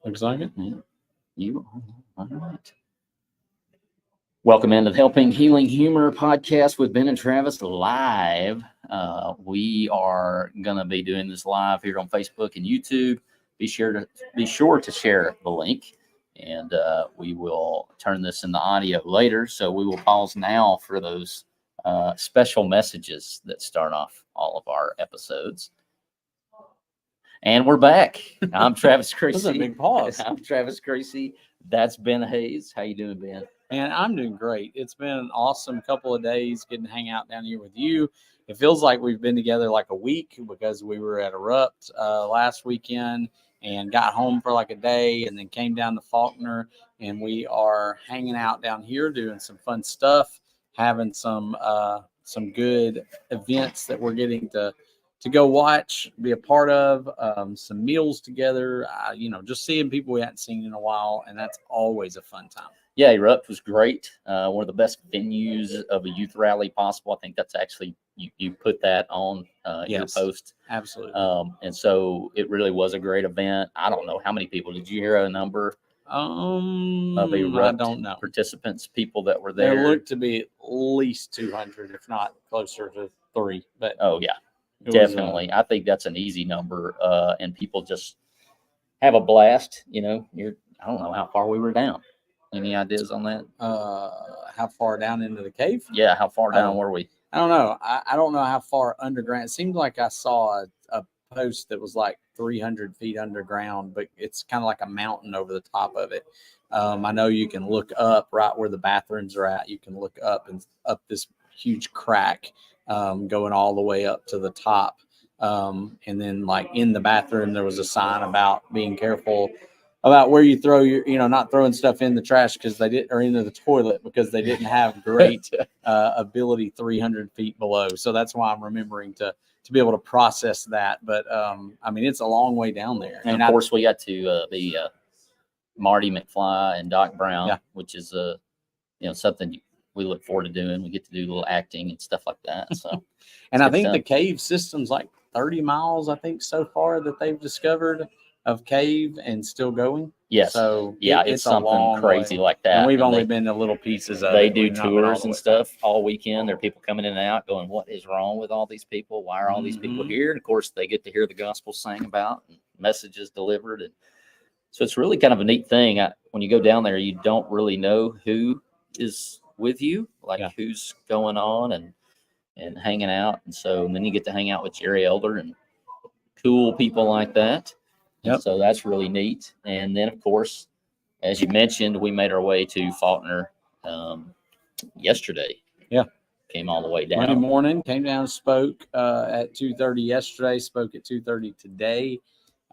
Looks like it. Yeah. You are all right. Welcome into the Helping Healing Humor podcast with Ben and Travis live. We are gonna be doing this live here on Facebook and YouTube. Be sure to share the link, and we will turn this into audio later. So we will pause now for those special messages that start off all of our episodes. And we're back. I'm Travis Creasy. That's a big pause. I'm Travis Creasy. That's Ben Hayes. How you doing, Ben? Man, I'm doing great. It's been an awesome couple of days getting to hang out down here with you. It feels like we've been together like a week because we were at Erupt last weekend and got home for like a day and then came down to Faulkner, and we are hanging out down here doing some fun stuff, having some good events that we're getting to go watch, be a part of, some meals together, just seeing people we hadn't seen in a while, and that's always a fun time. Yeah, Erupt was great. One of the best venues of a youth rally possible. I think that's actually, you put that on your post. Absolutely. And so it really was a great event. I don't know how many people. Did you hear a number of Erupt I don't know. participants, people that were there? There looked to be at least 200, if not closer to 3. But oh, yeah, definitely. I think that's an easy number. And people just have a blast. I don't know how far we were down. Any ideas on that? How far down into the cave? Yeah, how far down were we? I don't know. I don't know how far underground. It seemed like I saw a post that was like 300 feet underground, but it's kind of like a mountain over the top of it. I know you can look up right where the bathrooms are at. You can look up and up this huge crack going all the way up to the top. And then like in the bathroom, there was a sign about being careful about where you throw your, not throwing stuff in the trash because they didn't, or into the toilet because they didn't have great ability 300 feet below. So that's why I'm remembering to be able to process that. But it's a long way down there. And of course, we got to be Marty McFly and Doc Brown, which is something we look forward to doing. We get to do a little acting and stuff like that. So, and I think the cave system's like 30 miles, I think, so far that they've discovered of cave and still going. Yes. So it's something crazy like that. And we've only been to little pieces of it. They do tours and stuff all weekend. There are people coming in and out going, what is wrong with all these people? Why are all these people here? And of course, they get to hear the gospel sang about and messages delivered. And so it's really kind of a neat thing. When you go down there, you don't really know who is with you, who's going on and hanging out. And then you get to hang out with Jerry Elder and cool people like that. Yep. So that's really neat. And then, of course, as you mentioned, we made our way to Faulkner yesterday. Yeah. Came all the way down. Monday morning, came down, spoke at 2:30 yesterday, spoke at 2:30 today.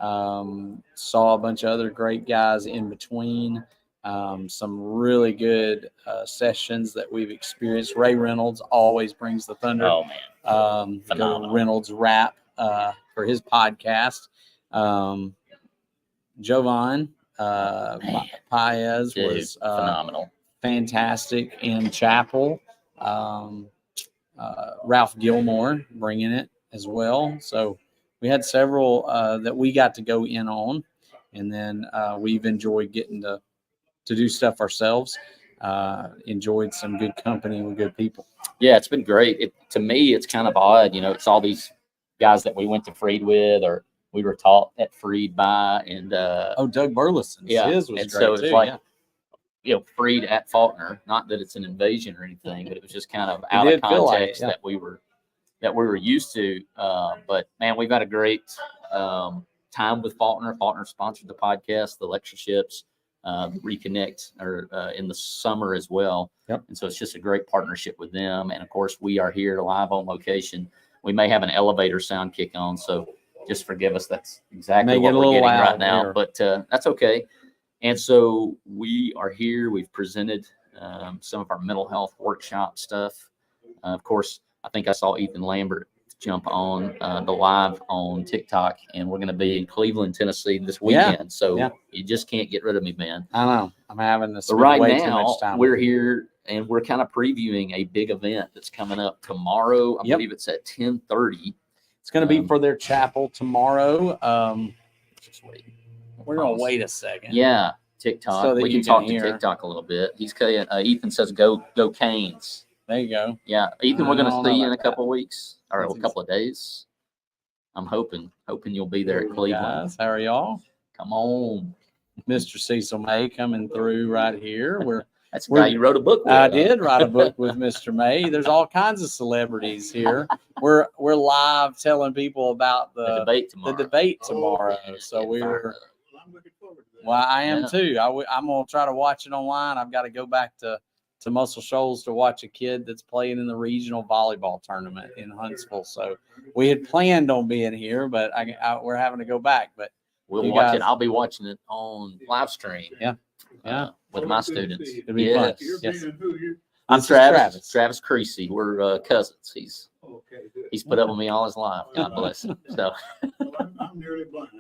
Saw a bunch of other great guys in between. Some really good sessions that we've experienced. Ray Reynolds always brings the thunder. Oh, man. Phenomenal. Reynolds rap for his podcast. Jovan Paez was phenomenal, fantastic in chapel. Ralph Gilmore bringing it as well. So we had several that we got to go in on, and then we've enjoyed getting to do stuff ourselves. Enjoyed some good company with good people. Yeah, it's been great. To me, it's kind of odd. It's all these guys that we went to Freed with, or we were taught at Freed by, and Doug Burleson. Yeah, his was and great so it's too, like Freed at Faulkner. Not that it's an invasion or anything, but it was just kind of out of context that we were used to. But man, we've had a great time with Faulkner. Faulkner sponsored the podcast, the lectureships, Reconnect, or in the summer as well. Yep. And so it's just a great partnership with them. And of course, we are here live on location. We may have an elevator sound kick on, so just forgive us. That's exactly what we're getting right now, but that's okay. And so we are here. We've presented some of our mental health workshop stuff. Of course, I think I saw Ethan Lambert jump on the live on TikTok, and we're going to be in Cleveland, Tennessee this weekend. So you just can't get rid of me, man. I know. I'm having this. But right now, we're here, and we're kind of previewing a big event that's coming up tomorrow. I believe it's at 10:30. It's going to be for their chapel tomorrow. Just wait. We're gonna wait a second. Yeah, TikTok. So that We you can talk can to hear. TikTok a little bit. Ethan says go Canes. There you go. Yeah, Ethan, we're I gonna don't know see you in a about couple of weeks or That's a couple of days. I'm hoping you'll be there at Cleveland. Guys, how are y'all? Come on. Mr. Cecil May coming through right here. That's the guy you wrote a book with. I did write a book with Mr. May. There's all kinds of celebrities here. We're live telling people about the debate tomorrow. So I'm looking forward to that. Well, I am too. I'm gonna try to watch it online. I've got to go back to Muscle Shoals to watch a kid that's playing in the regional volleyball tournament in Huntsville. So we had planned on being here, but we're having to go back. But we'll watch it. I'll be watching it on live stream. Yeah. With my students. It'll be fun. Yes. I'm Travis Creasy. We're cousins. He's put up with me all his life. God bless him. So I'm nearly blind.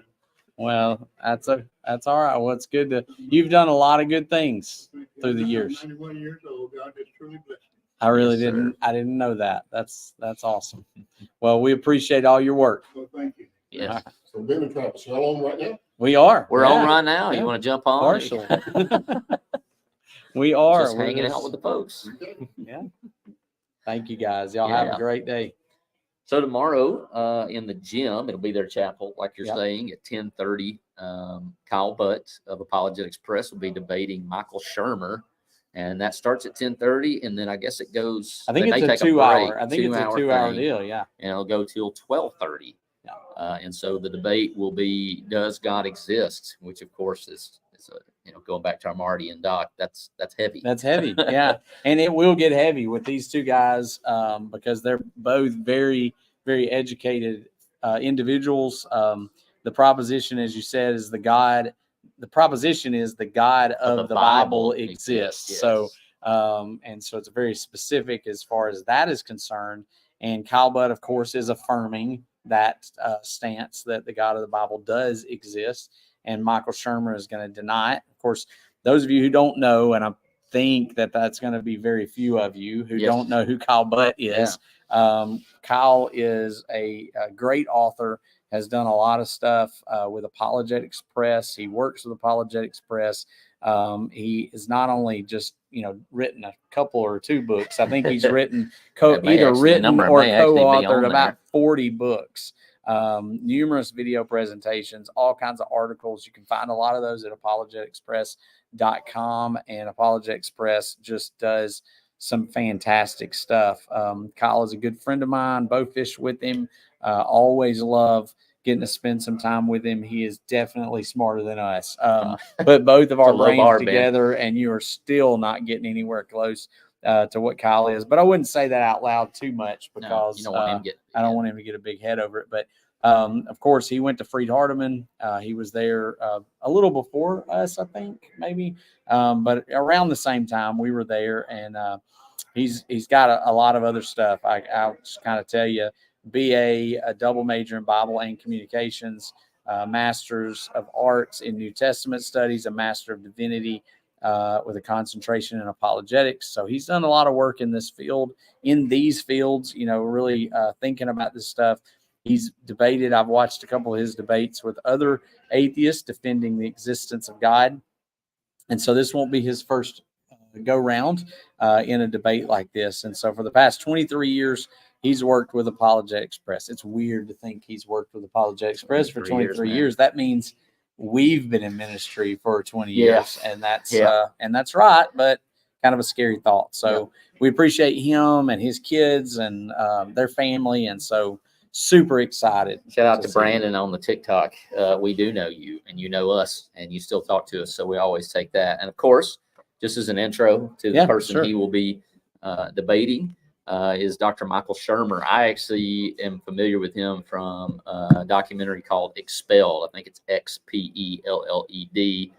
Well, that's all right. Well, it's good you've done a lot of good things through the years. 91 years old. God has truly blessed me. I really didn't. I didn't know that. That's awesome. Well, we appreciate all your work. Well, thank you. yes, So Ben and Travis, y'all on right now? We are. we're on right now. Yeah. You want to jump on? Partially. We are. Just We're hanging out with the folks. Yeah. Thank you guys. Y'all have a great day. So tomorrow in the gym, it'll be their chapel, like you're Yep. saying, at 10:30. Kyle Butt of Apologetics Press will be debating Michael Shermer, and that starts at 10:30. And then I guess it goes. I think they it's take a 2 break, hour. I think it's a 2 hour thing, deal. Yeah. and it'll go till 12:30. Yeah. And so the debate will be, does God exist? Which of course is going back to our Marty and Doc. That's heavy. That's heavy. Yeah. And it will get heavy with these two guys because they're both very, very educated individuals. The proposition, as you said, is the proposition is the God of the Bible exists. Yes. So, and so it's very specific as far as that is concerned. And Kyle Butt, of course, is affirming that stance that the God of the Bible does exist. And Michael Shermer is going to deny it. Of course, those of you who don't know, and I think that's going to be very few of you who don't know who Kyle Butt is. Yeah. Kyle is a great author, has done a lot of stuff with Apologetics Press. He works with Apologetics Press. He is not only just, written a couple or two books. I think he's written either written or co-authored about 40 books. Numerous video presentations, all kinds of articles. You can find a lot of those at apologeticspress.com, and Apologetics Press just does some fantastic stuff. Kyle is a good friend of mine. Both fish with him. Always love getting to spend some time with him. He is definitely smarter than us. Put both of our brains together, and you are still not getting anywhere close to what Kyle is. But I wouldn't say that out loud too much because I don't want him to get a big head over it. But of course, he went to Freed-Hardeman. He was there a little before us, I think, maybe. But around the same time, we were there. And he's got a lot of other stuff. I'll just kind of tell you, BA, a double major in Bible and Communications, Masters of Arts in New Testament Studies, a Master of Divinity with a concentration in apologetics. So he's done a lot of work in this field, in these fields, really thinking about this stuff. He's debated. I've watched a couple of his debates with other atheists defending the existence of God. And so this won't be his first go round in a debate like this. And so for the past 23 years, he's worked with Apologetics Press. It's weird to think he's worked with Apologetics Press for 23 years. That means we've been in ministry for 20 years, and that's right, but kind of a scary thought. So we appreciate him and his kids and their family, and so super excited. Shout out to Brandon on the TikTok. We do know you, and you know us, and you still talk to us, so we always take that. And of course, just as an intro to the person he will be debating, is Dr. Michael Shermer. I actually am familiar with him from a documentary called Expelled. I think it's XPELLED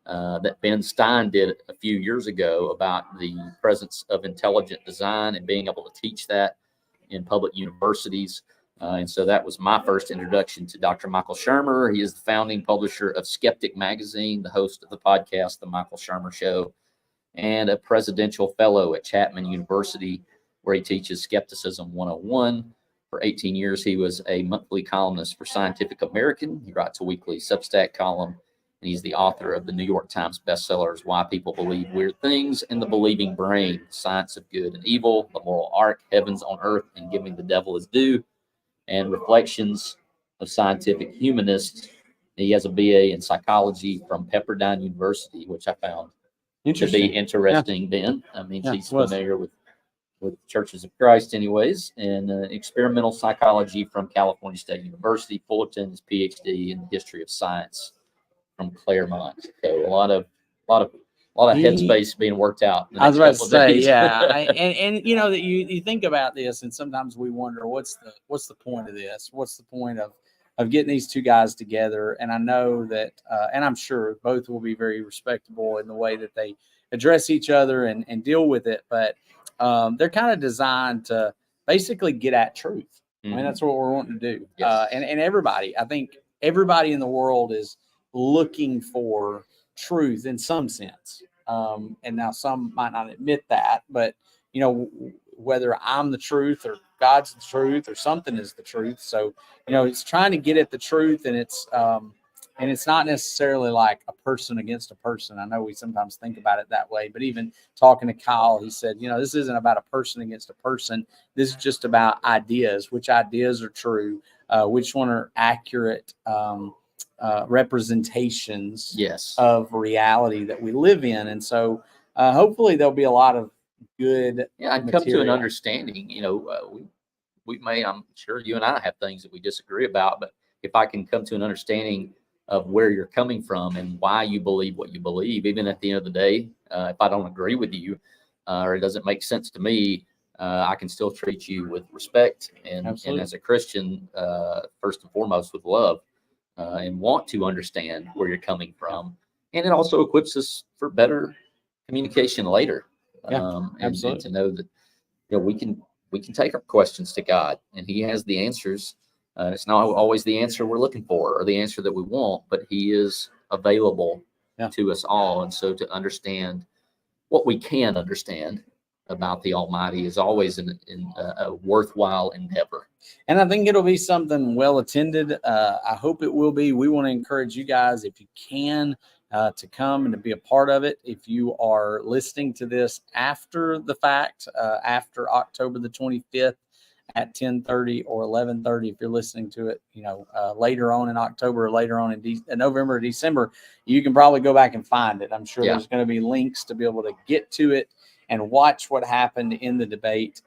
that Ben Stein did a few years ago about the presence of intelligent design and being able to teach that in public universities. And so that was my first introduction to Dr. Michael Shermer. He is the founding publisher of Skeptic Magazine, the host of the podcast, The Michael Shermer Show, and a presidential fellow at Chapman University, where he teaches Skepticism 101. For 18 years, he was a monthly columnist for Scientific American. He writes a weekly Substack column, and he's the author of the New York Times bestsellers, Why People Believe Weird Things and The Believing Brain, Science of Good and Evil, The Moral Arc, Heavens on Earth, and Giving the Devil His Due, and Reflections of Scientific Humanists. He has a BA in psychology from Pepperdine University, which I found to be interesting, Ben. That means he's familiar with Churches of Christ anyways, and experimental psychology from California State University. Fullerton, his PhD in the history of science from Claremont. So a lot of headspace being worked out. I was about to say, and you know that you think about this, and sometimes we wonder what's the point of this? What's the point of getting these two guys together? And I know that, and I'm sure both will be very respectable in the way that they address each other and deal with it, but they're kind of designed to basically get at truth. I mean, that's what we're wanting to do. Yes. And everybody, I think everybody in the world is looking for truth in some sense. And now some might not admit that, but you know, whether I'm the truth or God's the truth or something is the truth. So, you know, it's trying to get at the truth, and it's not necessarily like a person against a person. I know we sometimes think about it that way, but even talking to Kyle, he said, you know, this isn't about a person against a person. This is just about ideas, which ideas are true, which one are accurate representations of reality that we live in. And so hopefully there'll be a lot of good I'd come to an understanding. You know, we may, I'm sure you and I have things that we disagree about, but if I can come to an understanding of where you're coming from and why you believe what you believe, even at the end of the day, if I don't agree with you or it doesn't make sense to me, I can still treat you with respect and as a Christian, first and foremost with love, and want to understand where you're coming from. And it also equips us for better communication later. And to know that, you know, we can take our questions to God, and He has the answers. It's not always the answer we're looking for or the answer that we want, but He is available to us all. And so to understand what we can understand about the Almighty is always a worthwhile endeavor. And I think it'll be something well attended. I hope it will be. We want to encourage you guys, if you can, to come and to be a part of it. If you are listening to this after the fact, after October the 25th at 10:30 or 11:30, if you're listening to it, you know, later on in October or later on in November or December, you can probably go back and find it. I'm sure there's going to be links to be able to get to it and watch what happened in the debate.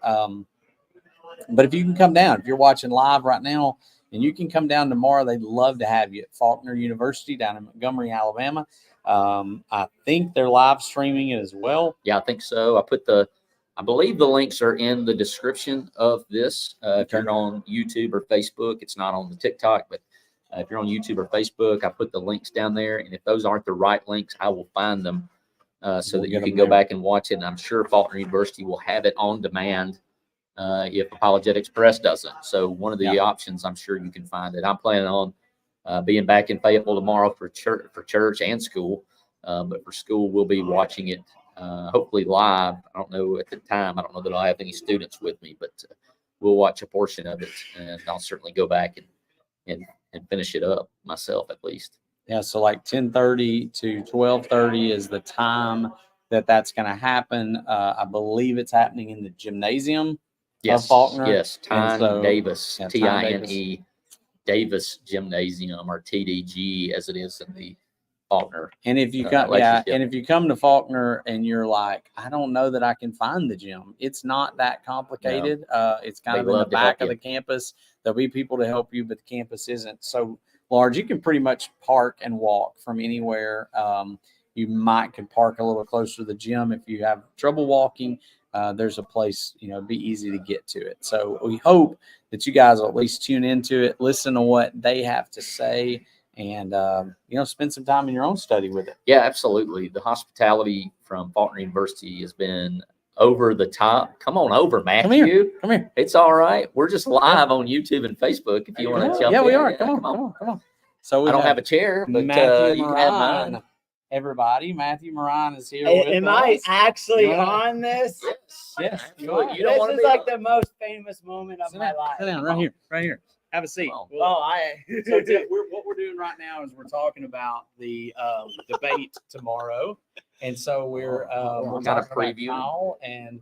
But if you can come down, if you're watching live right now, and you can come down tomorrow, they'd love to have you at Faulkner University down in Montgomery, Alabama. I think they're live streaming it as well. Yeah, I think so. I believe the links are in the description of this. If you're on YouTube or Facebook, it's not on the TikTok, but if you're on YouTube or Facebook, I put the links down there. And if those aren't the right links, I will find them so that you can go back and watch it. And I'm sure Faulkner University will have it on demand if Apologetics Press doesn't. So one of the options, I'm sure you can find it. I'm planning on being back in Fayetteville tomorrow for church and school. But for school, we'll be watching it hopefully live. I don't know at the time. I don't know that I'll have any students with me, but we'll watch a portion of it, and I'll certainly go back and finish it up myself at least. Yeah, so like 10:30 to 12:30 is the time that's going to happen. I believe it's happening in the gymnasium of Faulkner. Yes, Tyne Davis, Tine Davis Gymnasium, or TDG as it is in the Faulkner. And if you come, and if you come to Faulkner and you're like, I don't know that I can find the gym, it's not that complicated. No. It's kind of in the back of the campus. There'll be people to help you, but the campus isn't so large. You can pretty much park and walk from anywhere. You could park a little closer to the gym if you have trouble walking. There's a place, you know, be easy to get to it. So we hope that you guys will at least tune into it, listen to what they have to say, and, you know, spend some time in your own study with it. Yeah, absolutely. The hospitality from Faulkner University has been over the top. Come on over, Matthew. Come here. It's all right. We're just live on YouTube and Facebook if you want to jump in. Yeah, we are. Come on. So I don't have a chair, but Matthew you can have mine. Everybody, Matthew Moran is here with us. Am I actually on this? Yes. This is like the most famous moment of my life. Sit down right here. Have a seat. Well, So what we're doing right now is we're talking about the debate tomorrow, and so we're Kind of talking about previewing. Kyle and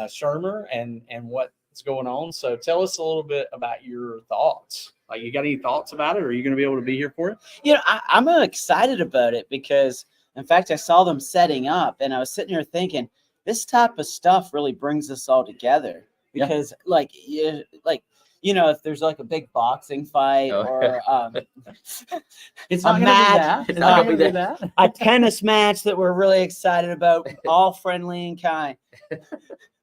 Shermer and what's going on. So tell us a little bit about your thoughts. Like, you got any thoughts about it? Or are you going to be able to be here for it? I'm excited about it because, in fact, I saw them setting up, and I was sitting here thinking, this type of stuff really brings us all together. Yeah. Because, if there's like a big boxing fight or It's a not going to be match, that. It's not not gonna going be to be that. a tennis match that we're really excited about, all friendly and kind.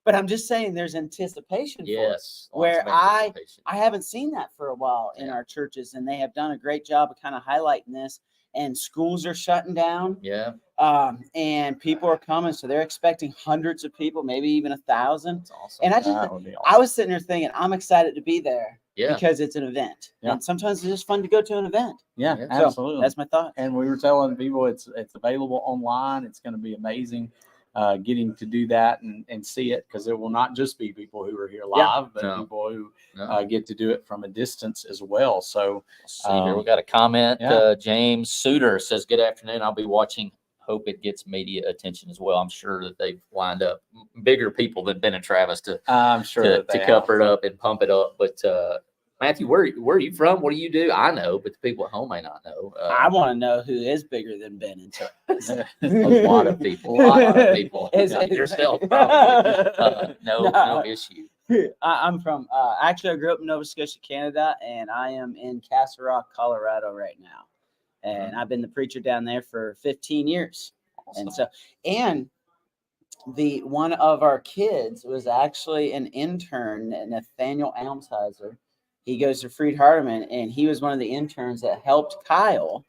But I'm just saying, there's anticipation for it. Yes. Where lots of I anticipation. haven't seen that for a while in Yeah. our churches, and they have done a great job of kind of highlighting this. And schools are shutting down, Yeah. and people are coming, so they're expecting hundreds of people, maybe even 1,000. It's awesome. And I That would be I awesome. was sitting there thinking, I'm excited to be there Yeah. because it's an event, Yeah. and sometimes it's just fun to go to an event. Yeah, Yeah. So absolutely. that's my thought. And we were telling people it's available online. It's going to be amazing getting to do that and see it, because it will not just be people who are here live, but No. people who No. get to do it from a distance as well. So See here, we got a comment. yeah. James Suter says, "Good afternoon. I'll be watching. Hope it gets media attention as well. I'm sure that they've lined up bigger people than Ben and Travis to I'm sure that they cover it up and pump it up." But Matthew, where are you from? What do you do? I know, but the people at home may not know. I want to know who is bigger than Ben and Travis. A lot of people. A lot of people. Is Yeah, it- yourself, probably. No issue. I'm from, actually, I grew up in Nova Scotia, Canada, and I am in Castle Rock, Colorado right now. And I've been the preacher down there for 15 years. And so, and one of our kids was actually an intern, Nathaniel Almsheiser. He goes to Freed Hardeman, and he was one of the interns that helped Kyle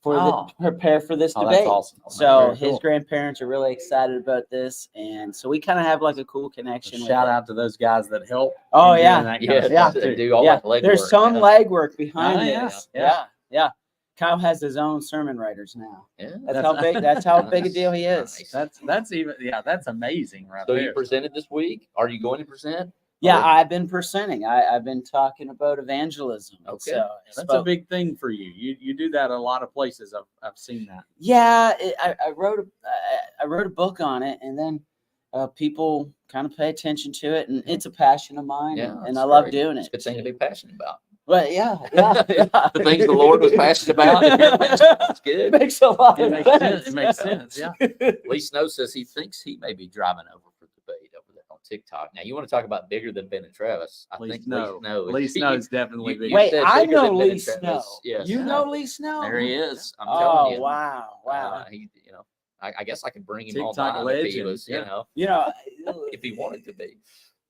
prepare for this Oh, debate. that's awesome. So Very his cool. grandparents are really excited about this, and so we kind of have like a cool connection. with Shout it. out to those guys that help. Oh, in doing yeah. that kind Yeah, of Yeah. stuff, they too. do all Yeah, that legwork. there's some legwork behind Oh, this. yeah. Yeah. Kyle has his own sermon writers now. Yeah. That's how big a deal he is. Nice. That's amazing right So there. you presented this week? Are you going to present? Yeah, Or- I've been presenting. I've been talking about evangelism. Okay. So I That's a spoke- big thing for you. You do that a lot of places. I've seen that. Yeah, I wrote a book on it, and then people kind of pay attention to it, and it's a passion of mine, Yeah, and that's I love great. doing It's it. a good thing to be passionate about. But yeah. The things the Lord was passionate about. It's good. Makes a lot It of makes sense. sense. It makes sense. Yeah. Lee Snow says he thinks he may be driving over for debate over there on TikTok. Now, you want to talk about bigger than Ben and Travis? I think Lee Snow's definitely big. Wait, said I bigger know than Ben Lee and Snow. Travis. Yes. You know Lee Snow? There he is. I'm telling Oh, you. wow. He, I guess I could bring him TikTok online if he legend, was, yeah. if he wanted to be.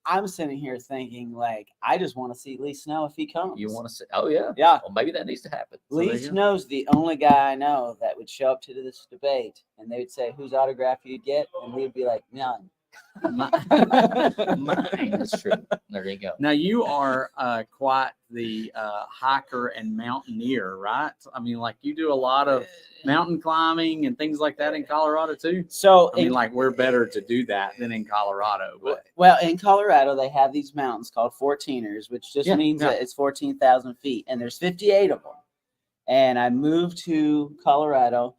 I'm sitting here thinking, like, I just want to see Lee Snow if he comes. You want to say, oh, yeah. Yeah. Well, maybe that needs to happen. Lee there you go. Snow's the only guy I know that would show up to this debate, and they would say, whose autograph you'd get? And Lee would be like, none. Mine. That's true. There you go. Now you are quite the hiker and mountaineer, right? I mean, like, you do a lot of mountain climbing and things like that in Colorado too. So, I mean, like, we're better to do that than in Colorado. But well, in Colorado, they have these mountains called 14ers, which just Yeah, means yeah. that it's 14,000 feet, and there's 58 of them. And I moved to Colorado,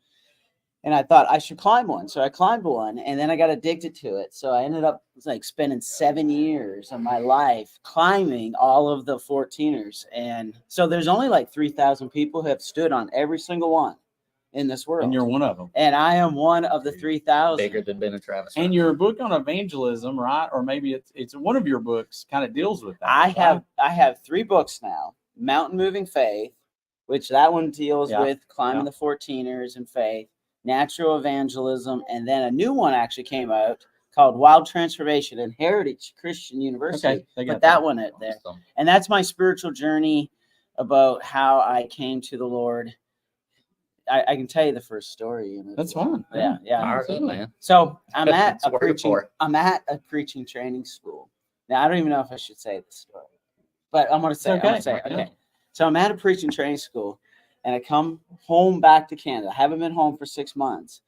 and I thought I should climb one. So I climbed one, and then I got addicted to it. So I ended up like spending 7 years of my life climbing all of the 14ers. And so there's only like 3,000 people who have stood on every single one in this world. and you're one of them. And I am one of the 3,000. Bigger than Ben and Travis. And your book on evangelism, right? Or maybe it's one of your books kind of deals with that. I right? have 3 books now. Mountain Moving Faith, which that one deals Yeah, with climbing yeah. the 14ers and faith, natural evangelism, and then a new one actually came out called Wild Transformation in Heritage Christian University. Okay, they got Put that one out there. Awesome. And that's my spiritual journey about how I came to the Lord. I can tell you the first story. That's fine. Yeah, yeah. Fire up, absolutely. man. So I'm at That's a what we're preaching. for. I'm at a preaching training school. Now I don't even know if I should say this story, but I'm gonna say. okay. I'm gonna say it. Yeah. Okay. So I'm at a preaching training school, and I come home back to Canada. I haven't been home for 6 months,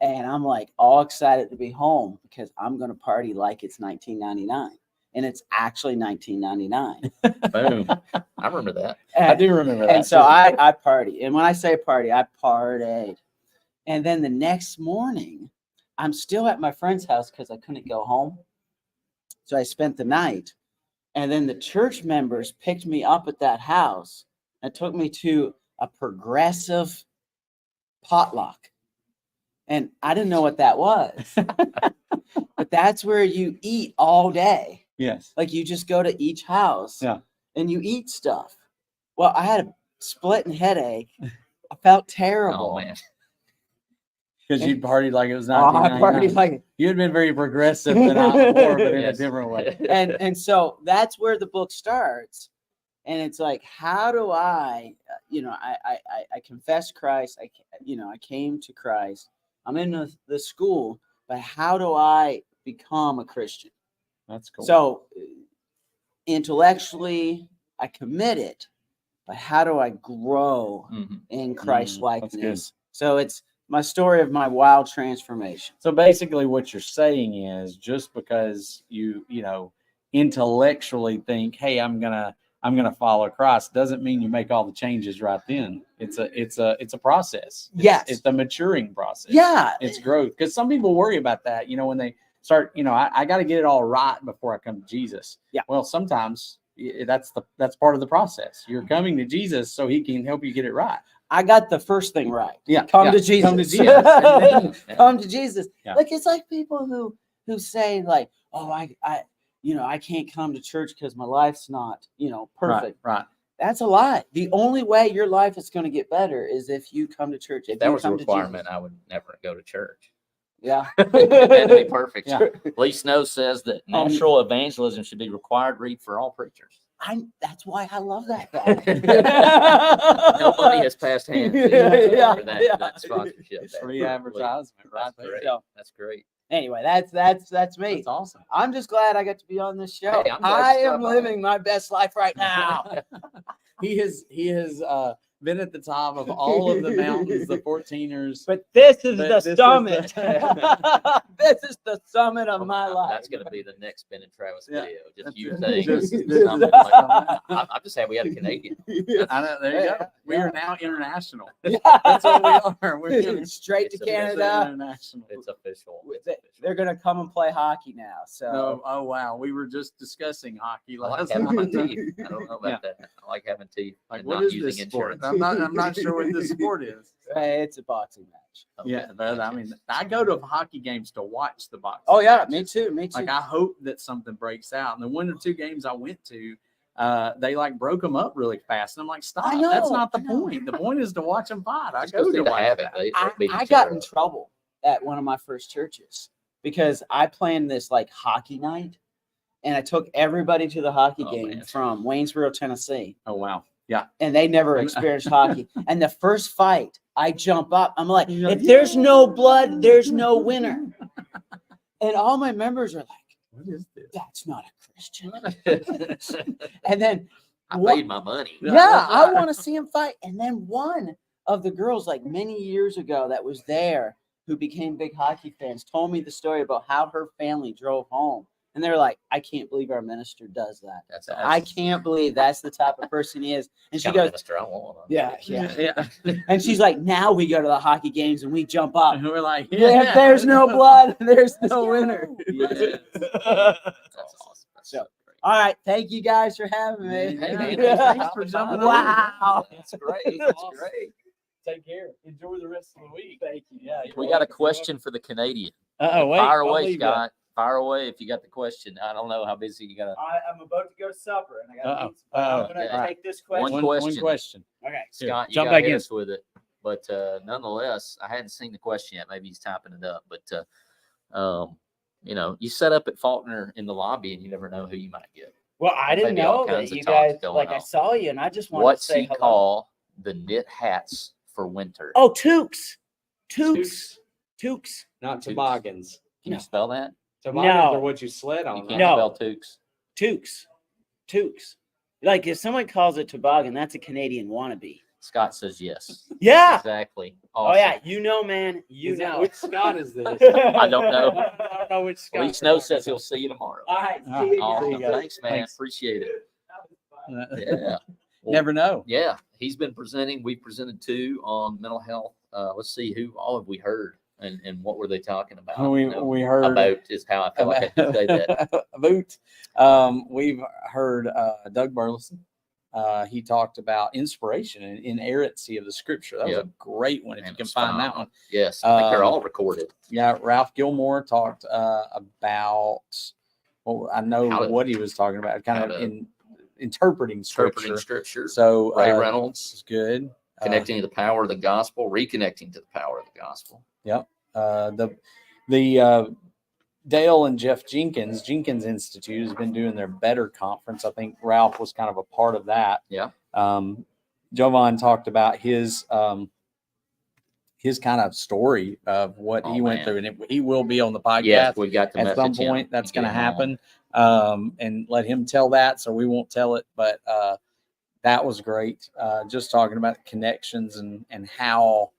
and I'm like all excited to be home because I'm gonna party like it's 1999. and it's actually 1999. Boom. I remember that. I do remember that. And so too. I party. And when I say party, I partied. And then the next morning, I'm still at my friend's house because I couldn't go home. So I spent the night. And then the church members picked me up at that house and took me to a progressive potluck. And I didn't know what that was. But that's where you eat all day. Yes. Like you just go to each house and you eat stuff. Well, I had a splitting headache. I felt terrible. Oh, man. Because you partied like it was I 1999. partied like You had been very progressive the night before, but in Yes. a different way. and so that's where the book starts. And it's like, how do I confess Christ. I came to Christ. I'm in the school, but how do I become a Christian? That's cool. So intellectually, I committed, but how do I grow in Christ that's good. likeness? So it's my story of my wild transformation. So basically what you're saying is just because you intellectually think, hey, I'm gonna follow Christ, doesn't mean you make all the changes right then. It's a process. Yes. It's a maturing process. Yeah. It's growth. Because some people worry about that, when they start, I got to get it all right before I come to Jesus. Yeah. Well, sometimes that's part of the process. You're coming to Jesus so he can help you get it right. I got the first thing right. Yeah. Come to Jesus. Come to Jesus. Come to Jesus. Yeah. Like it's like people who say like, oh, I can't come to church because my life's not, perfect. Right. That's a lie. The only way your life is going to get better is if you come to church. If that was a requirement, I would never go to church. Yeah. That'd be perfect. Yeah. Lee Snow says that natural evangelism should be required read for all preachers. That's why I love that guy. Nobody has passed hands for that sponsorship. It's free advertisement right That's great. there. That's great. Anyway, that's me. That's awesome. I'm just glad I got to be on this show. Hey, I'm glad I you am stopped living my best life right now. He has been at the top of all of the mountains, the 14ers. But this is But the this is summit. the- This is the summit of my life. That's going to be the next Ben and Travis Yeah. video. Just That's you it. saying. Just- something just- like, I'm just happy we had a Canadian. I know, there you Yeah. go. We are now international. Yeah. That's what we are. We're Straight to It's a- Canada. international. It's official. It's They're official. going to come and play hockey now. So No, oh wow, we were just discussing hockey I like last having my night. teeth. I don't know about that. I like having teeth Like, and what not is using this sport? insurance. I'm not sure what this sport is. hey, it's a boxing match. Okay. Yeah, but I mean, I go to hockey games to watch the boxing. Oh yeah, matches. me too. Like I hope that something breaks out. And the 1 or 2 games I went to, they like broke them up really fast. And I'm like, stop. I know, That's not the I know. point. The point is to watch them fight. I Just go see to the watch havoc. that. They I beat each got other in up. trouble at one of my first churches because I planned this like hockey night, and I took everybody to the hockey Oh, game man. from Waynesboro, Tennessee, Oh wow. Yeah. and they never experienced hockey. And the first fight, I jump up. I'm like, You're like, if there's no blood, there's no winner. And all my members are like, What is this? that's not a Christian. And then I What- paid my money. yeah, I want to see him fight. And then one of the girls, like many years ago, that was there, who became big hockey fans, told me the story about how her family drove home. And they're like, I can't believe our minister does that. That's I can't believe that's the type of person he is. And she goes, Minister, I want one. yeah. Yeah. And she's like, now we go to the hockey games and we jump up. And we're like, If there's no blood, there's no winner. Yes. That's awesome. That's So, great. All right. Thank you guys for having me. Hey, man, thanks for jumping on. Wow. That's great. That's Awesome. great. Take care. Enjoy the rest of the week. Thank you. Yeah. We got a question for the Canadian. Oh, wait. Fire I'll away, leave Scott. Fire away if you got the question. I don't know how busy you got to. I'm about to go to supper, and I Uh-oh. got to I'm Uh-oh. gonna Yeah. take this One question. One question. question. Okay. Here, Scott, you jump got back to hit in. us with it. But nonetheless, I hadn't seen the question yet. Maybe he's typing it up. But, you set up at Faulkner in the lobby and you never know who you might get. Well, I didn't Maybe all know that kinds of you talk guys going like. I on. saw you, and I just wanted What's to say he hello. call the knit hats for winter? Oh, toques. Toques. Not Toots. toboggans. Can you spell that? Toboggans No. are what you sled You on. can't No. spell toques. Toques. Like if someone calls it toboggan, that's a Canadian wannabe. Scott says yes. Yeah. Exactly. Oh Awesome. yeah, you know, man. You know. Which Scott is this? I don't know. I don't know which Scott. Lee Snow says he'll see you tomorrow. All right. All right. See you Awesome. guys. guys. Thanks, man. Thanks. Appreciate it. Yeah. Well, Never know. yeah. He's been presenting. We presented 2 on mental health. Let's see who all have we heard and what were they talking about? We heard About is how I feel like I did say that. We've heard Doug Burleson. He talked about inspiration and inerrancy of the scripture. That was a great one. If Man, you can it's find that phenomenal. one. Yes, I think they're all recorded. Yeah, Ralph Gilmore talked about. Well, I know what he was talking about. Kind of interpreting scripture. So Ray Reynolds is good. Connecting to the power of the gospel, reconnecting to the power of the gospel. Yep. The Dale and Jeff Jenkins Institute has been doing their Better Conference. I think Ralph was kind of a part of that. Yeah. Jovan talked about his kind of story of what he went through, and he will be on the podcast. Yes, we got to at some point. That's going to happen, and let him tell that. So we won't tell it, but that was great. Just talking about connections and how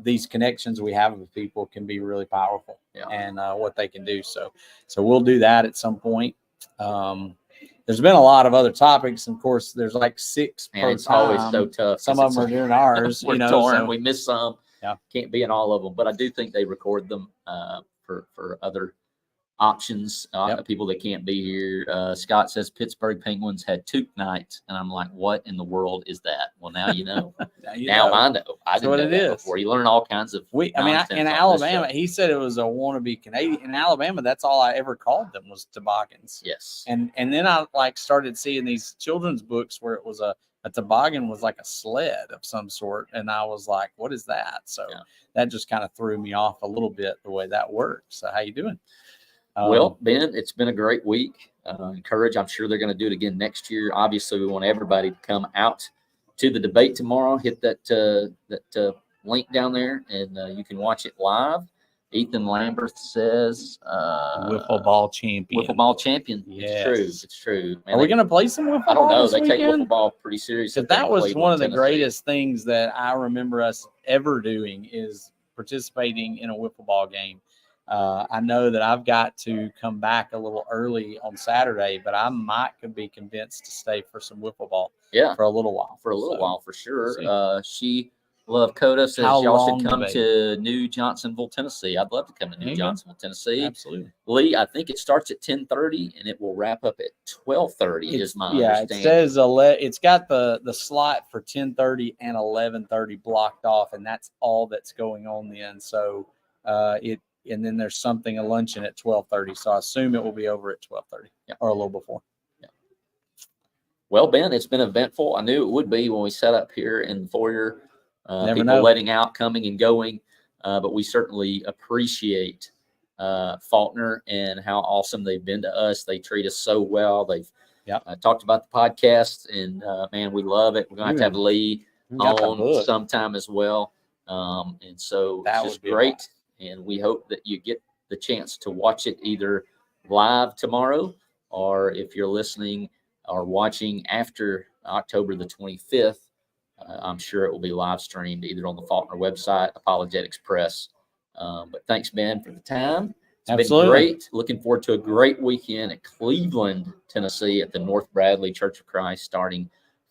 these connections we have with people can be really powerful, and what they can do. So we'll do that at some point. There's been a lot of other topics, and of course, there's like 6 per it's time. always so tough. Some of them are doing ours. We're torn. So, we miss some. Yeah. Can't be in all of them, but I do think they record them for other options. People that can't be here. Scott says Pittsburgh Penguins had Toot night, and I'm like, what in the world is that? Well, now you know. Now I know. I didn't know that before. You learn all kinds of. In Alabama, he said it was a wannabe Canadian. In Alabama, that's all I ever called them was toboggans. Yes. And then I started seeing these children's books where it was a toboggan was like a sled of some sort, and I was like, what is that? So that just kind of threw me off a little bit the way that works. So how you doing? Well, Ben, it's been a great week. Encourage. I'm sure they're going to do it again next year. Obviously, we want everybody to come out to the debate tomorrow. Hit that link down there, and you can watch it live. Ethan Lambert says wiffle ball champion. Wiffle ball champion. Yes. It's true. Man, are we going to play some wiffle ball? I don't know. They weekend? take wiffle ball pretty seriously. That was one of the greatest things that I remember us ever doing is participating in a wiffle ball game. I know that I've got to come back a little early on Saturday, but I might be convinced to stay for some wiffle ball. For a little while. For a little while, for sure. She Love Coda says y'all should come to New Johnsonville, Tennessee. I'd love to come to New Johnsonville, Tennessee. Absolutely. Lee, I think it starts at 10:30 and it will wrap up at 12:30 is my understanding. It says it's got the slot for 10:30 and 11:30 blocked off, and that's all that's going on then. So and then there's a luncheon at 12:30. So I assume it will be over at 12:30 or a little before. Yeah. Well, Ben, it's been eventful. I knew it would be when we set up here in the foyer. People letting out, coming and going. But we certainly appreciate Faulkner and how awesome they've been to us. They treat us so well. They've talked about the podcast, and man, we love it. We're going to have Lee on sometime as well. And so it's just great. And we hope that you get the chance to watch it either live tomorrow, or if you're listening or watching after October the 25th, I'm sure it will be live streamed either on the Faulkner website, Apologetics Press. But thanks, Ben, for the time. It's been great. Looking forward to a great weekend at Cleveland, Tennessee at the North Bradley Church of Christ starting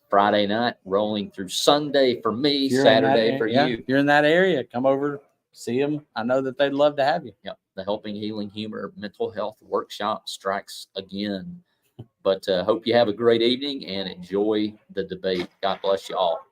Friday night, rolling through Sunday for me, Saturday for you. If you're in that area, come over, see them. I know that they'd love to have you. Yeah, the Helping Healing Humor Mental Health Workshop strikes again. But hope you have a great evening and enjoy the debate. God bless you all.